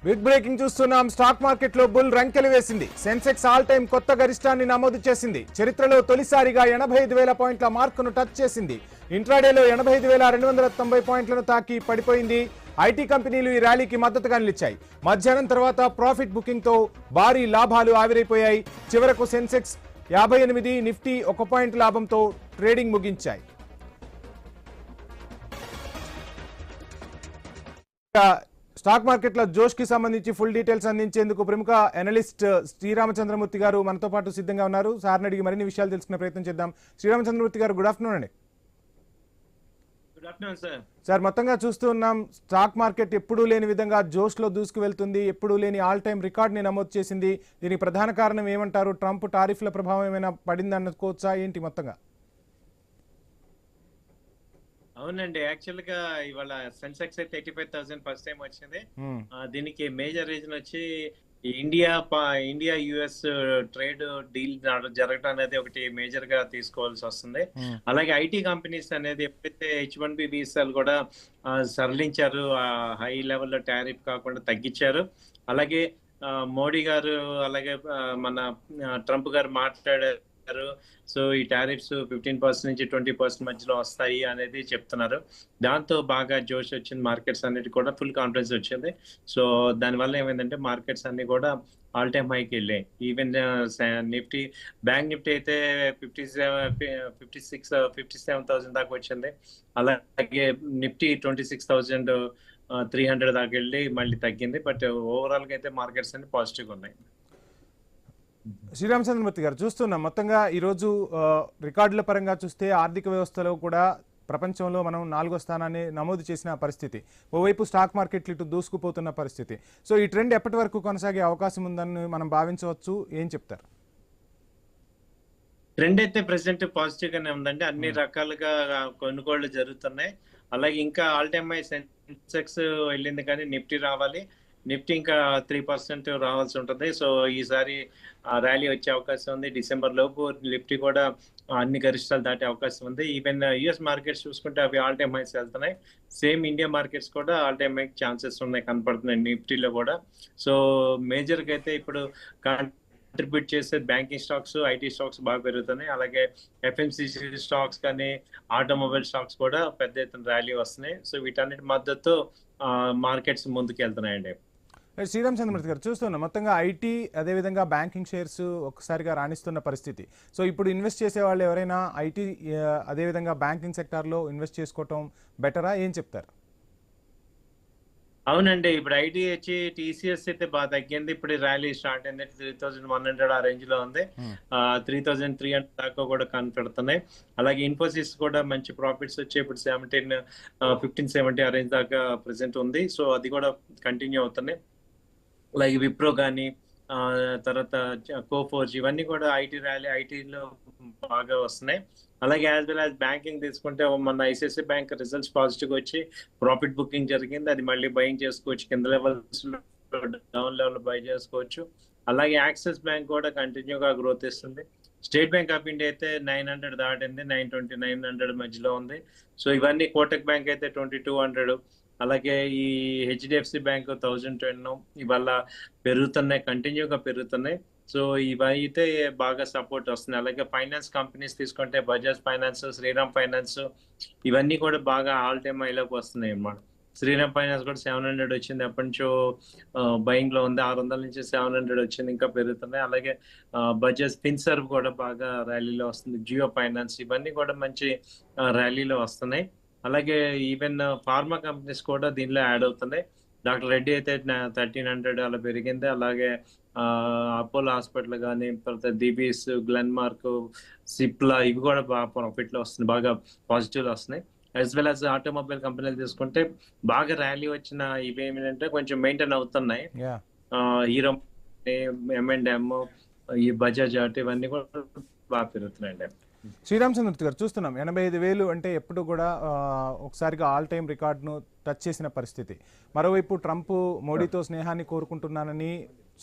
Big breaking చూస్తున్నాం. Stock market లో bull రంకెలు వేసింది. సెన్సెక్స్ ఆల్ టైమ్ కొత్త గరిష్టాన్ని నమోదు చేసింది. చరిత్రలో తొలిసారిగా 85,000 పాయింట్ల మార్కును టచ్ చేసింది. ఇంట్రాడేలో 85,290 పాయింట్లను తాకి పడిపోయింది. ఐటీ కంపెనీలు ఈ ర్యాలీకి మద్దతుగా నిలిచాయి. మధ్యాహ్నం తర్వాత ప్రాఫిట్ బుకింగ్ తో భారీ లాభాలు ఆవిరైపోయాయి. చివరకు సెన్సెక్స్ 58, నిఫ్టీ 1 పాయింట్ లాభంతో ట్రేడింగ్ ముగించాయి. స్టాక్ మార్కెట్ల జోష్ కి సంబంధించి ఫుల్ డీటెయిల్స్ అందించేందుకు ప్రముఖ అనలిస్ట్ శ్రీరామచంద్రమూర్తి గారు మనతో పాటు సిద్ధంగా ఉన్నారు. సార్ని అడిగి మరిన్ని విషయాలు తెలుసుకునే ప్రయత్నం చేద్దాం. శ్రీరామచంద్రమూర్తి గారు, గుడ్ ఆఫ్టర్నూన్ అండి. Good afternoon sir. సార్, మొత్తంగా చూస్తూ ఉన్నాం, స్టాక్ మార్కెట్ ఎప్పుడూ లేని విధంగా జోష్ లో దూసుకు వెళ్తుంది. ఎప్పుడూ లేని ఆల్ టైమ్ రికార్డ్ ని నమోదు చేసింది. దీనికి ప్రధాన కారణం ఏమంటారు? ట్రంప్ టారిఫ్ల ప్రభావం ఏమైనా పడింది అనుకోవచ్చా ఏంటి మొత్తంగా? అవునండి, యాక్చువల్ గా ఇవాళ సెన్సెక్స్ అయితే 85,000 ఫస్ట్ టైం వచ్చింది. దీనికి మేజర్ రీజన్ వచ్చి ఇండియా యుఎస్ ట్రేడ్ డీల్ జరగడం అనేది ఒకటి మేజర్ గా తీసుకోవాల్సి వస్తుంది. అలాగే ఐటీ కంపెనీస్ అనేది ఎప్పుడైతే H1B వీసాలు కూడా సరళించారు, హై లెవెల్లో టారిఫ్ కాకుండా తగ్గించారు. అలాగే మోడీ గారు అలాగే మన ట్రంప్ గారు మాట్లాడారు. సో ఈ టారిఫ్స్ 15% నుంచి 20% మధ్యలో వస్తాయి అనేది చెప్తున్నారు. దాంతో బాగా జోష్ వచ్చింది. మార్కెట్స్ అన్నిటి కూడా ఫుల్ కాన్ఫిడెన్స్ వచ్చింది. సో దానివల్ల ఏమైందంటే మార్కెట్స్ అన్ని కూడా ఆల్ టైమ్ హైకి వెళ్ళాయి. ఈవెన్ నిఫ్టీ, బ్యాంక్ నిఫ్టీ అయితే 57,000 దాకా వచ్చింది. అలాగే నిఫ్టీ 26,300 దాకా వెళ్ళి మళ్ళీ తగ్గింది. బట్ ఓవరాల్ గా అయితే మార్కెట్స్ అన్ని పాజిటివ్ ఉన్నాయి. శ్రీరామచంద్రమూర్తి గారు, చూస్తున్నాం మొత్తంగా ఈరోజు రికార్డుల పరంగా చూస్తే ఆర్థిక వ్యవస్థలో కూడా ప్రపంచంలో మనం 4వ స్థానాన్ని నమోదు చేసిన పరిస్థితి. ఓవైపు స్టాక్ మార్కెట్లు ఇటు దూసుకుపోతున్న పరిస్థితి. సో ఈ ట్రెండ్ ఎప్పటి వరకు కొనసాగే అవకాశం ఉందని మనం భావించవచ్చు? ఏం చెప్తారు? ట్రెండ్ అయితే ప్రెసెంట్ పాజిటివ్ గానే ఉందండి. అన్ని రకాలుగా కొనుగోళ్లు జరుగుతున్నాయి. అలాగే ఇంకా ఆల్ టైమ్ హై సెన్సెక్స్ వెళ్ళింది, కానీ నిఫ్టీ రావాలి. నిఫ్టీ ఇంకా 3% రావాల్సి ఉంటుంది. సో ఈసారి ర్యాలీ వచ్చే అవకాశం ఉంది. డిసెంబర్ లోపు నిఫ్టీ కూడా అన్ని గరిష్టాలు దాటే అవకాశం ఉంది. ఈవెన్ యుఎస్ మార్కెట్స్ చూసుకుంటే అవి ఆల్ టైమ్ హైస్ వెళ్తున్నాయి. సేమ్ ఇండియా మార్కెట్స్ కూడా ఆల్ టైమ్ హై ఛాన్సెస్ ఉన్నాయి, కనపడుతున్నాయి నిఫ్టీలో కూడా. సో మేజర్ గా అయితే ఇప్పుడు కాంట్రిబ్యూట్ చేసే బ్యాంకింగ్ స్టాక్స్, ఐటీ స్టాక్స్ బాగా పెరుగుతున్నాయి. అలాగే FMCG స్టాక్స్ కానీ ఆటోమొబైల్ స్టాక్స్ కూడా పెద్ద ఎత్తున ర్యాలీ వస్తున్నాయి. సో వీటన్నిటి మద్దతు మార్కెట్స్ ముందుకు వెళ్తున్నాయండి. శ్రీరామచంద్రమూర్తి గారు, చూస్తున్నాం మొత్తంగా ఐటీ అదేవిధంగా బ్యాంకింగ్ షేర్స్ ఒక్కసారిగా రాణిస్తున్న పరిస్థితి. సో ఇప్పుడు ఇన్వెస్ట్ చేసే వాళ్ళు ఎవరైనా ఐటీ అదేవిధంగా బ్యాంకింగ్ సెక్టార్లో ఇన్వెస్ట్ చేసుకోవటం బెటరా? ఏం చెప్తారు? అవునండి, ఇప్పుడు ఐటీ వచ్చి TCS అయితే బాగా తగ్గింది. ఇప్పుడు ర్యాలీ స్టార్ట్ అయింది. 3,100 ఆ రేంజ్ లో ఉంది. 3,300 దాకా కూడా కనపడుతున్నాయి. అలాగే ఇన్ఫోసిస్ కూడా మంచి ప్రాఫిట్స్ వచ్చి ఇప్పుడు 1570 ఆ రేంజ్ దాకా ప్రెసెంట్ ఉంది. సో అది కూడా కంటిన్యూ అవుతున్నాయి. అలాగే విప్రో కానీ తర్వాత కోఫోర్జ్, ఇవన్నీ కూడా ఐటీలో బాగా వస్తున్నాయి. అలాగే యాజ్ వెల్ యాజ్ బ్యాంకింగ్ తీసుకుంటే మన ICICI బ్యాంక్ రిజల్ట్స్ పాజిటివ్ వచ్చి ప్రాఫిట్ బుకింగ్ జరిగింది. అది మళ్ళీ బయింగ్ చేసుకోవచ్చు, కింద లెవెల్స్ లో డౌన్ లెవెల్ బై చేసుకోవచ్చు. అలాగే యాక్సిస్ బ్యాంక్ కూడా కంటిన్యూగా గ్రోత్ ఇస్తుంది. స్టేట్ బ్యాంక్ ఆఫ్ ఇండియా అయితే 900 దాటింది, 920, 900 మధ్యలో ఉంది. సో ఇవన్నీ కోటక్ బ్యాంక్ అయితే 2200, అలాగే ఈ HDFC బ్యాంక్ 1010 ఇవల్ల పెరుగుతున్నాయి, కంటిన్యూగా పెరుగుతున్నాయి. సో ఇవైతే బాగా సపోర్ట్ వస్తున్నాయి. అలాగే ఫైనాన్స్ కంపెనీస్ తీసుకుంటే బజాజ్ ఫైనాన్స్, శ్రీరామ్ ఫైనాన్స్, ఇవన్నీ కూడా బాగా ఆల్ టైమ్ హైలోకి వస్తున్నాయి అన్నమాట. శ్రీరామ్ ఫైనాన్స్ కూడా 700 వచ్చింది, ఎప్పటి నుంచో బయింగ్ లో ఉంది. 600 నుంచి 700 వచ్చింది, ఇంకా పెరుగుతున్నాయి. అలాగే బజాజ్ ఫిన్సర్వ్ కూడా బాగా ర్యాలీలో వస్తుంది. జియో ఫైనాన్స్, ఇవన్నీ కూడా మంచి ర్యాలీలో వస్తున్నాయి. అలాగే ఈవెన్ ఫార్మా కంపెనీస్ కూడా దీనిలో యాడ్ అవుతున్నాయి. డాక్టర్ రెడ్డి అయితే 1300 అలా పెరిగింది. అలాగే అపోలో హాస్పిటల్ కానీ, తర్వాత DBS, గ్లెన్మార్క్, సిప్లా, ఇవి కూడా బాగా ప్రాఫిట్ లో వస్తున్నాయి, బాగా పాజిటివ్ వస్తున్నాయి. యాజ్ వెల్ యాజ్ ఆటోమొబైల్ కంపెనీలు తీసుకుంటే బాగా ర్యాలీ వచ్చిన ఇవి ఏమిటంటే కొంచెం మెయింటైన్ అవుతున్నాయి. హీరో, M&M, ఈ బజాజ్ ఆటో, ఇవన్నీ కూడా బాగా పెరుగుతున్నాయండి. శ్రీరామచంద్రమూర్తి గారు, చూస్తున్నాం 85,000 అంటే ఎప్పుడు కూడా ఒకసారిగా ఆల్ టైమ్ రికార్డును టచ్ చేసిన పరిస్థితి. మరోవైపు ట్రంప్ మోడీతో స్నేహాన్ని కోరుకుంటున్నానని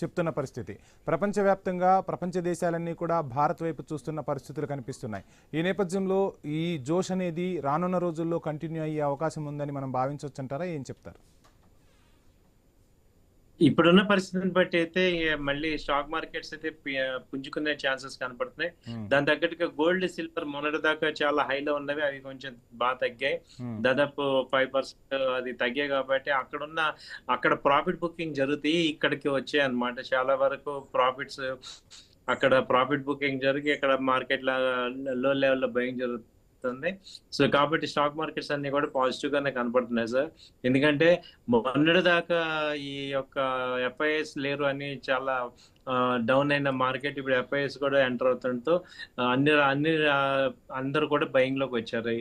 చెప్తున్న పరిస్థితి. ప్రపంచవ్యాప్తంగా ప్రపంచ దేశాలన్నీ కూడా భారత్ వైపు చూస్తున్న పరిస్థితులు కనిపిస్తున్నాయి. ఈ నేపథ్యంలో ఈ జోష్ అనేది రానున్న రోజుల్లో కంటిన్యూ అయ్యే అవకాశం ఉందని మనం భావించవచ్చు అంటారా? ఏం చెప్తారు? ఇప్పుడున్న పరిస్థితిని బట్టి అయితే మళ్ళీ స్టాక్ మార్కెట్స్ అయితే పుంజుకునే ఛాన్సెస్ కనపడుతున్నాయి. దాని తగ్గట్టుగా గోల్డ్, సిల్వర్ మొన్నటి దాకా చాలా హైలో ఉన్నవి, అవి కొంచెం బాగా తగ్గాయి. దాదాపు 5% అది తగ్గాయి. కాబట్టి అక్కడ ప్రాఫిట్ బుకింగ్ జరుగుతాయి, ఇక్కడికి వచ్చాయి అన్నమాట. చాలా వరకు అక్కడ ప్రాఫిట్ బుకింగ్ జరిగి ఇక్కడ మార్కెట్ లో లెవెల్లో బయింగ్ జరుగుతుంది. సో కాబట్టి స్టాక్ మార్కెట్స్ అన్ని కూడా పాజిటివ్ గానే కనపడుతున్నాయి సార్. ఎందుకంటే మొన్నటి దాకా ఈ యొక్క ఎఫ్ఐఎస్ లేరు అని చాలా డౌన్ అయిన మార్కెట్ ఇప్పుడు ఎఫ్ఐఎస్ కూడా ఎంటర్ అవుతుండటంతో అందరూ కూడా బయింగ్ లోకి వచ్చారు.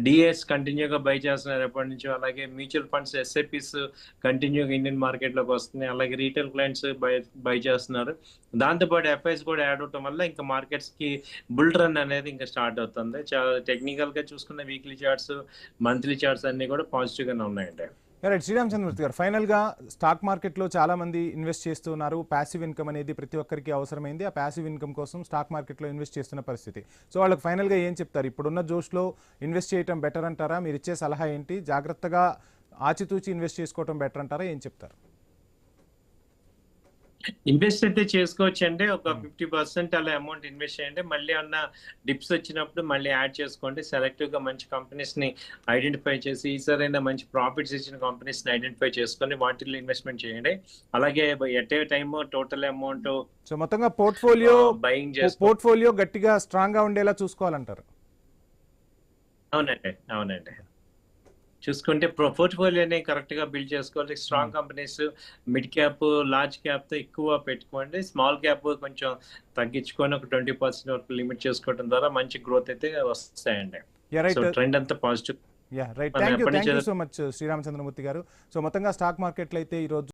డిఎస్ కంటిన్యూగా బై చేస్తున్నారు ఎప్పటి నుంచో. అలాగే మ్యూచువల్ ఫండ్స్, ఎస్ఐపిస్ కంటిన్యూగా ఇండియన్ మార్కెట్ లోకి వస్తున్నాయి. అలాగే రీటైల్ క్లయింట్స్ బై చేస్తున్నారు. దాంతోపాటు ఎఫ్ఐఎస్ కూడా యాడ్ అవటం వల్ల ఇంకా మార్కెట్స్ కి బుల్ రన్ అనేది ఇంకా స్టార్ట్ అవుతుంది. చాలా టెక్నికల్ గా చూసుకున్న వీక్లీ చార్ట్స్, మంత్లీ చార్ట్స్ అన్ని కూడా పాజిటివ్ గానే ఉన్నాయండి. రైట్, శ్రీరామచంద్రమూర్తి గారు, ఫైనల్గా స్టాక్ మార్కెట్లో చాలా మంది ఇన్వెస్ట్ చేస్తున్నారు. ప్యాసివ్ ఇన్కమ్ అనేది ప్రతి ఒక్కరికి అవసరమైంది. ఆ ప్యాసివ్ ఇన్కమ్ కోసం స్టాక్ మార్కెట్లో ఇన్వెస్ట్ చేస్తున్న పరిస్థితి. సో వాళ్ళకి ఫైనల్గా ఏం చెప్తారు? ఇప్పుడున్న జోష్లో ఇన్వెస్ట్ చేయడం బెటర్ అంటారా? మీరు ఇచ్చే సలహా ఏంటి? జాగ్రత్తగా ఆచితూచి ఇన్వెస్ట్ చేసుకోవడం బెటర్ అంటారా? ఏం చెప్తారు? ఇన్వెస్ట్ అయితే చేసుకోవచ్చు అండి. ఒక 50% అలా అమౌంట్ ఇన్వెస్ట్ చేయండి. మళ్ళీ డిప్స్ వచ్చినప్పుడు మళ్ళీ యాడ్ చేసుకోండి. సెలెక్టివ్ గా మంచి కంపెనీస్ ని ఐడెంటిఫై చేసి, ఈసారైనా మంచి ప్రాఫిట్స్ ఇచ్చిన కంపెనీస్ ని ఐడెంటిఫై చేసుకొని వాటిల్లో ఇన్వెస్ట్మెంట్ చేయండి. అలాగే at a time total amount so మొత్తంగా పోర్ట్ఫోలియో గట్టిగా స్ట్రాంగ్ గా ఉండేలా చూసుకోవాలంటారు. అవునండి. చూసుకుంటే పోర్ట్ఫోలియోని కరెక్ట్ గా బిల్డ్ చేసుకోవాలి. Strong companies, mid cap, large cap తో ఎక్కువ పెట్టుకోండి. స్మాల్ క్యాప్ కొంచెం తగ్గించుకొని ఒక 20% వరకు లిమిట్ చేసుకోవడం ద్వారా మంచి గ్రోత్ అయితే వస్తాయండి. సో ట్రెండ్ అంతా positive. Right, thank you so much Sriramachandramurthy గారు. సో మొత్తంగా స్టాక్ మార్కెట్లు అయితే ఈరోజు